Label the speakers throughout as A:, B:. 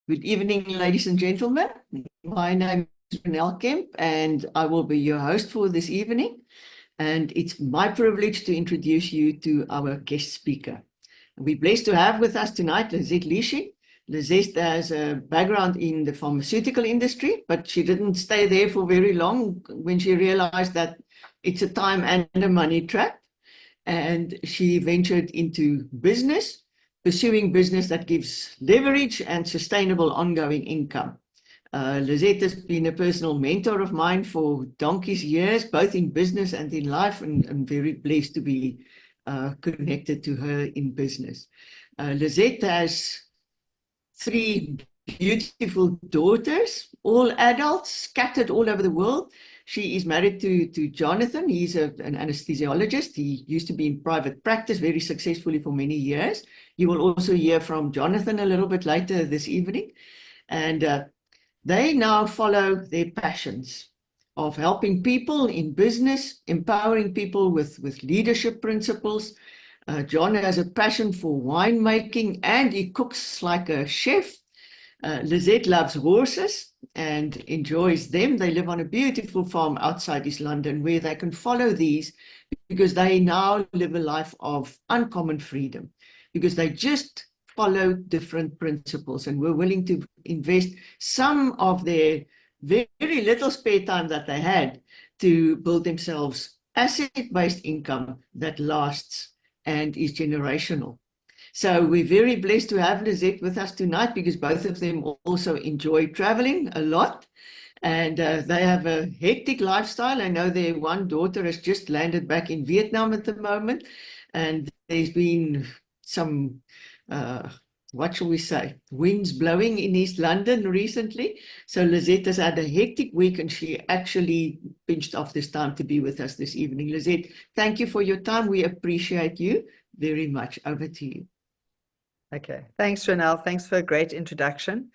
A: Good evening, ladies and gentlemen. My name is Renelle Kemp, and I will be your host for this evening. And it's my privilege to introduce you to our guest speaker. We're blessed to have with us tonight Lizette Leashing. Lizette has a background in the pharmaceutical industry, but she didn't stay there for very long when she realized that it's a time and a money trap. And she ventured into business, pursuing business that gives leverage and sustainable ongoing income. Lizette has been a personal mentor of mine for donkey's years, both in business and in life, and I'm very blessed to be connected to her in business. Lizette has three beautiful daughters, all adults, scattered all over the world. She is married to Jonathan. He's an anesthesiologist. He used to be in private practice very successfully for many years. You will also hear from Jonathan a little bit later this evening. And they now follow their passions of helping people in business, empowering people with leadership principles. John has a passion for winemaking and he cooks like a chef. Lizette loves horses and enjoys them. They live on a beautiful farm outside East London where they can follow these because they now live a life of uncommon freedom, because they just follow different principles and were willing to invest some of their very little spare time that they had to build themselves asset-based income that lasts and is generational. So we're very blessed to have Lizette with us tonight because both of them also enjoy traveling a lot, and they have a hectic lifestyle. I know their one daughter has just landed back in Vietnam at the moment, and there's been some, what shall we say, winds blowing in East London recently. So Lizette has had a hectic week and she actually pinched off this time to be with us this evening. Lizette, thank you for your time. We appreciate you very much. Over to you.
B: Okay, thanks, Renelle. Thanks for a great introduction.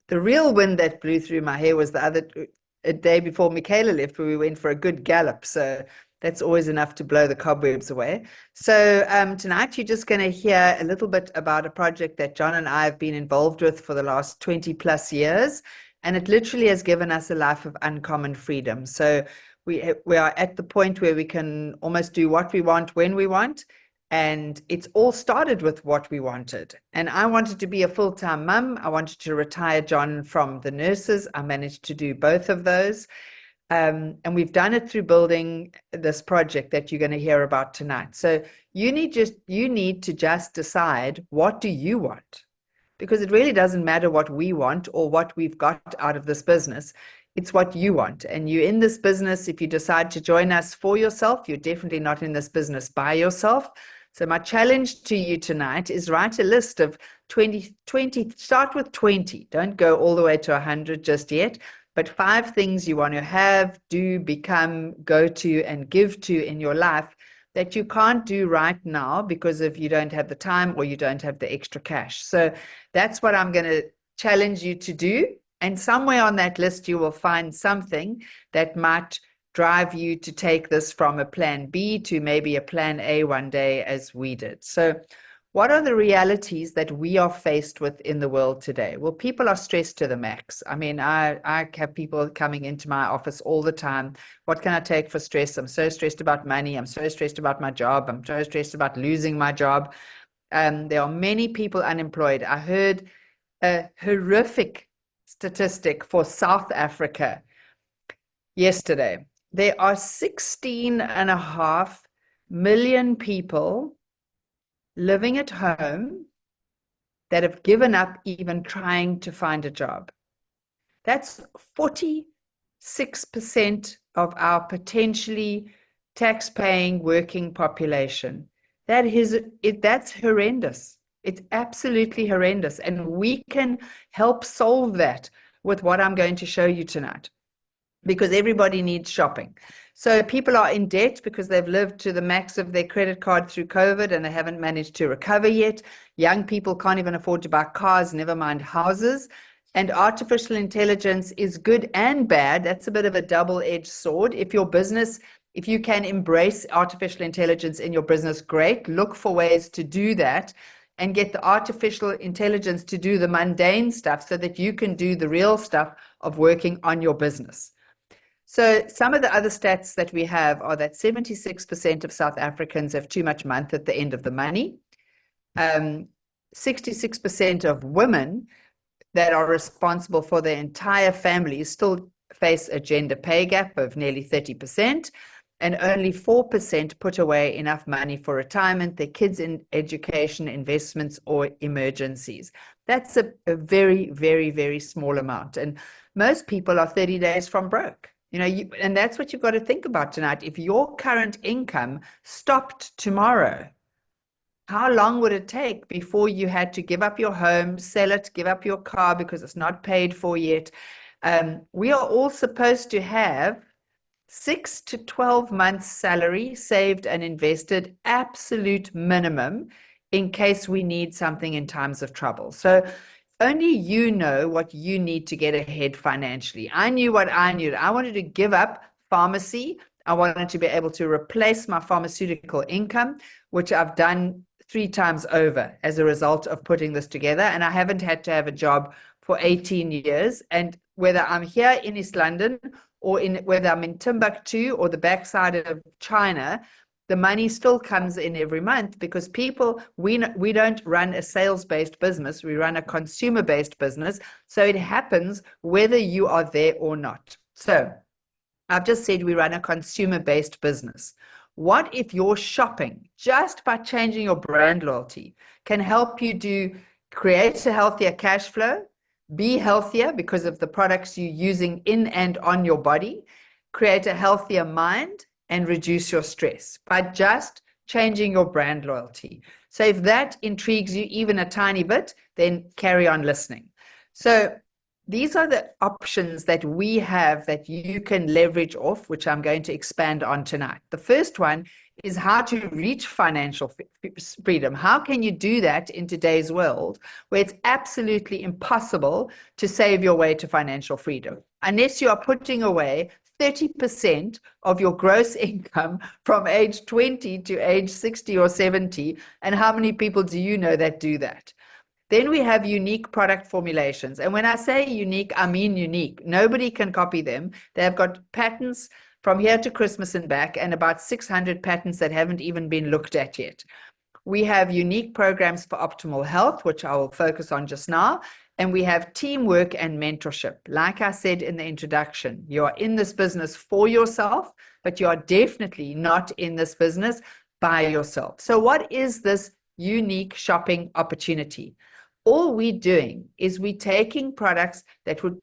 B: The real wind that blew through my hair was a day before Michaela left, where we went for a good gallop. So that's always enough to blow the cobwebs away. So tonight you're just going to hear a little bit about a project that John and I have been involved with for the last 20 plus years. And it literally has given us a life of uncommon freedom. So we are at the point where we can almost do what we want when we want. And it's all started with what we wanted. And I wanted to be a full-time mum. I wanted to retire John from the nurses. I managed to do both of those. And we've done it through building this project that you're going to hear about tonight. So you need to just decide, what do you want? Because it really doesn't matter what we want or what we've got out of this business. It's what you want. And you're in this business, if you decide to join us for yourself, you're definitely not in this business by yourself. So my challenge to you tonight is write a list of 20, start with 20. Don't go all the way to 100 just yet, but 5 things you want to have, do, become, go to, and give to in your life that you can't do right now because if you don't have the time or you don't have the extra cash. So that's what I'm going to challenge you to do. And somewhere on that list, you will find something that might drive you to take this from a plan B to maybe a plan A one day, as we did. So what are the realities that we are faced with in the world today? Well, people are stressed to the max. I mean, I have people coming into my office all the time. What can I take for stress? I'm so stressed about money. I'm so stressed about my job. I'm so stressed about losing my job. There are many people unemployed. I heard a horrific statistic for South Africa yesterday. There are 16.5 million people living at home that have given up even trying to find a job. That's 46% of our potentially tax-paying working population. That's horrendous. It's absolutely horrendous. And we can help solve that with what I'm going to show you tonight, because everybody needs shopping. So people are in debt because they've lived to the max of their credit card through COVID and they haven't managed to recover yet. Young people can't even afford to buy cars, never mind houses. And artificial intelligence is good and bad. That's a bit of a double-edged sword. If you can embrace artificial intelligence in your business, great. Look for ways to do that and get the artificial intelligence to do the mundane stuff so that you can do the real stuff of working on your business. So some of the other stats that we have are that 76% of South Africans have too much month at the end of the money. 66% of women that are responsible for their entire family still face a gender pay gap of nearly 30%, and only 4% put away enough money for retirement, their kids in education, investments, or emergencies. That's a very, very, very small amount. And most people are 30 days from broke. And that's what you've got to think about tonight. If your current income stopped tomorrow, how long would it take before you had to give up your home, sell it, give up your car because it's not paid for yet? We are all supposed to have 6 to 12 months salary saved and invested, absolute minimum, in case we need something in times of trouble. So only you know what you need to get ahead financially. I knew what I knew. I wanted to give up pharmacy. I wanted to be able to replace my pharmaceutical income, which I've done 3 times over as a result of putting this together. And I haven't had to have a job for 18 years. And whether I'm here in East London or whether I'm in Timbuktu or the backside of China, the money still comes in every month because we don't run a sales-based business. We run a consumer-based business. So it happens whether you are there or not. So I've just said we run a consumer-based business. What if your shopping, just by changing your brand loyalty, can help you create a healthier cash flow, be healthier because of the products you're using in and on your body, create a healthier mind, and reduce your stress by just changing your brand loyalty? So if that intrigues you even a tiny bit, then carry on listening. So these are the options that we have that you can leverage off, which I'm going to expand on tonight. The first one is how to reach financial freedom. How can you do that in today's world where it's absolutely impossible to save your way to financial freedom unless you are putting away 30% of your gross income from age 20 to age 60 or 70. And how many people do you know that do that? Then we have unique product formulations. And when I say unique, I mean unique. Nobody can copy them. They've got patents from here to Christmas and back, and about 600 patents that haven't even been looked at yet. We have unique programs for optimal health, which I will focus on just now. And we have teamwork and mentorship. Like I said in the introduction, you are in this business for yourself, but you are definitely not in this business by yourself. So what is this unique shopping opportunity? All we're doing is we're taking products that would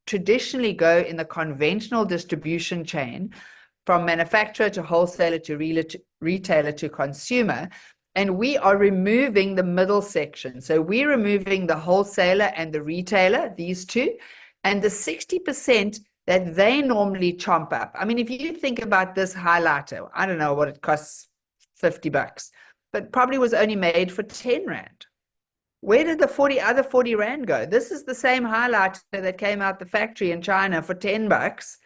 B: traditionally go in the conventional distribution chain from manufacturer to wholesaler to retailer to consumer, and we are removing the middle section. So we're removing the wholesaler and the retailer, these two, and the 60% that they normally chomp up. I mean, if you think about this highlighter, I don't know what it costs, $50, but probably was only made for 10 Rand. Where did the other 40 Rand go? This is the same highlighter that came out the factory in China for $10,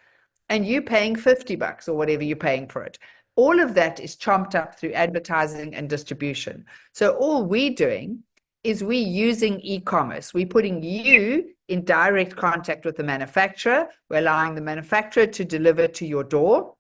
B: and you paying $50 or whatever you're paying for it. All of that is chomped up through advertising and distribution. So all we're doing is we're using e-commerce. We're putting you in direct contact with the manufacturer. We're allowing the manufacturer to deliver to your door.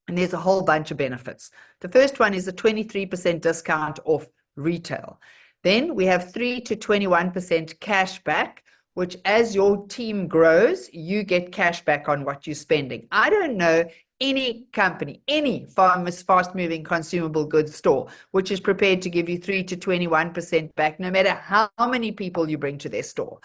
B: And there's a whole bunch of benefits. The first one is a 23% discount off retail. Then we have 3 to 21% cash back, which as your team grows, you get cash back on what you're spending. I don't know any company, any fast-moving consumable goods store, which is prepared to give you 3 to 21% back, no matter how many people you bring to their store.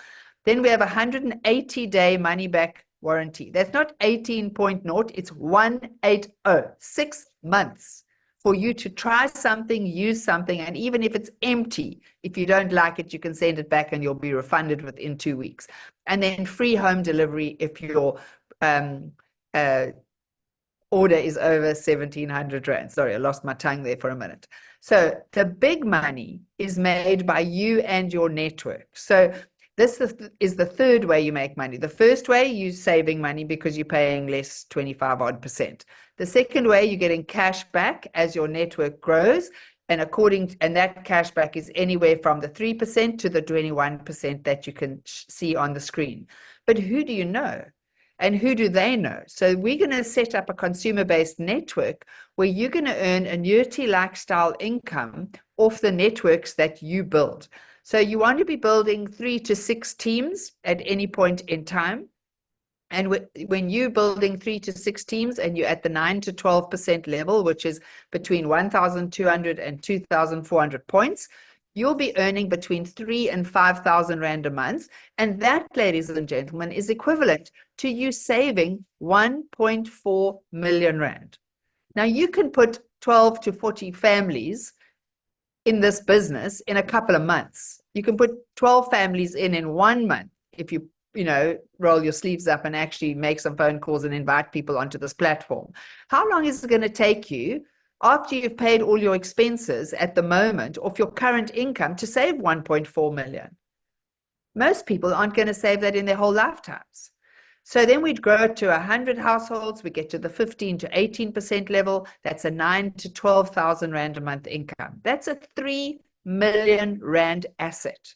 B: Then we have a 180-day money-back warranty. That's not 18.0, it's 180, 6 months for you to try something, use something, and even if it's empty, if you don't like it, you can send it back and you'll be refunded within 2 weeks. And then free home delivery if your order is over 1,700 Rand. Sorry, I lost my tongue there for a minute. So the big money is made by you and your network. So this is the third way you make money. The first way, you're saving money because you're paying less, 25 odd %. The second way, you're getting cash back as your network grows. And that cashback is anywhere from the 3% to the 21% that you can see on the screen. But who do you know? And who do they know? So we're going to set up a consumer-based network where you're going to earn annuity-like style income off the networks that you build. So you want to be building 3 to 6 teams at any point in time. And when you're building 3 to 6 teams and you're at the 9 to 12% level, which is between 1,200 and 2,400 points, you'll be earning between 3 and 5,000 Rand a month. And that, ladies and gentlemen, is equivalent to you saving 1.4 million Rand. Now, you can put 12 to 40 families in this business in a couple of months. You can put 12 families in 1 month if you roll your sleeves up and actually make some phone calls and invite people onto this platform. How long is it going to take you after you've paid all your expenses at the moment of your current income to save 1.4 million? Most people aren't going to save that in their whole lifetimes. So then we'd grow it to 100 households. We get to the 15 to 18% level. That's a 9 to 12,000 Rand a month income. That's a 3 million Rand asset.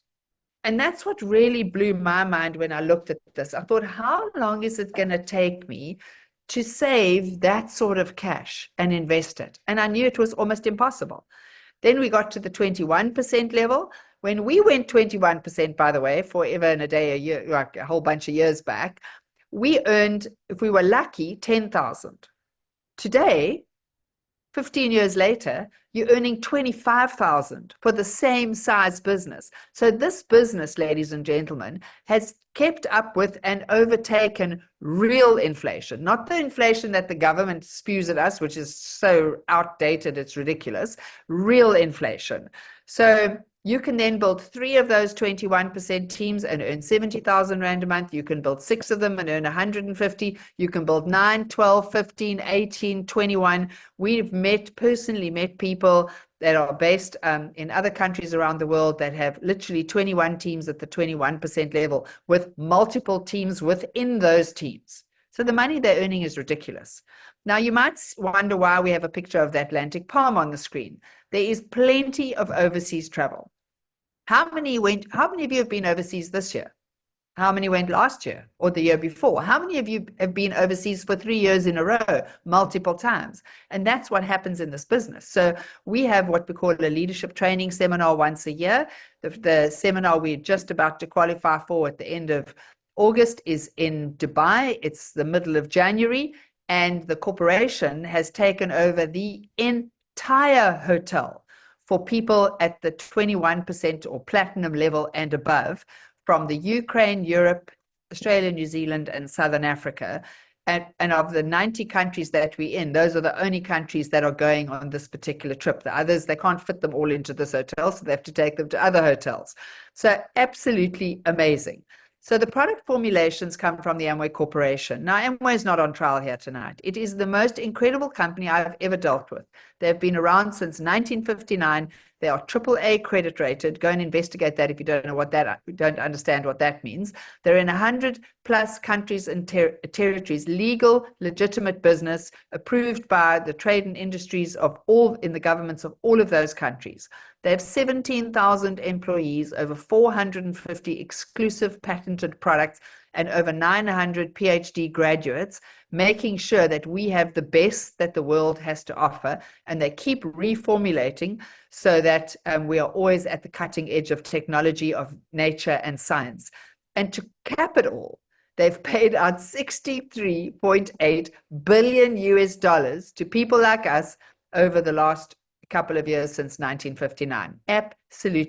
B: And that's what really blew my mind when I looked at this. I thought, how long is it going to take me to save that sort of cash and invest it? And I knew it was almost impossible. Then we got to the 21% level. When we went 21%, by the way, forever and a day, a year, like a whole bunch of years back, we earned, if we were lucky, 10,000. Today, 15 years later, you're earning 25,000 for the same size business. So this business, ladies and gentlemen, has kept up with and overtaken real inflation, not the inflation that the government spews at us, which is so outdated, it's ridiculous, real inflation. So you can then build 3 of those 21% teams and earn 70,000 Rand a month. You can build 6 of them and earn 150. You can build 9, 12, 15, 18, 21. We've personally met people that are based in other countries around the world that have literally 21 teams at the 21% level with multiple teams within those teams. So the money they're earning is ridiculous. Now, you might wonder why we have a picture of the Atlantic palm on the screen. There is plenty of overseas travel. How many of you have been overseas this year? How many went last year or the year before? How many of you have been overseas for 3 years in a row, multiple times? And that's what happens in this business. So we have what we call a leadership training seminar once a year. The seminar we're just about to qualify for at the end of August is in Dubai. It's the middle of January. And the corporation has taken over the entire hotel for people at the 21% or platinum level and above from the Ukraine, Europe, Australia, New Zealand, and Southern Africa. And of the 90 countries that we're in, those are the only countries that are going on this particular trip. The others, they can't fit them all into this hotel, so they have to take them to other hotels. So absolutely amazing. So the product formulations come from the Amway Corporation. Now, Amway is not on trial here tonight. It is the most incredible company I've ever dealt with. They've been around since 1959. They are AAA credit rated. Go and investigate that if you don't understand what that means. They're in 100 plus countries and territories, legal, legitimate business, approved by the trade and industries of all in the governments of all of those countries. They have 17,000 employees, over 450 exclusive patented products, and over 900 PhD graduates, making sure that we have the best that the world has to offer. And they keep reformulating so that we are always at the cutting edge of technology, of nature and science. And to cap it all, they've paid out $63.8 billion to people like us over the last couple of years since 1959. Absolutely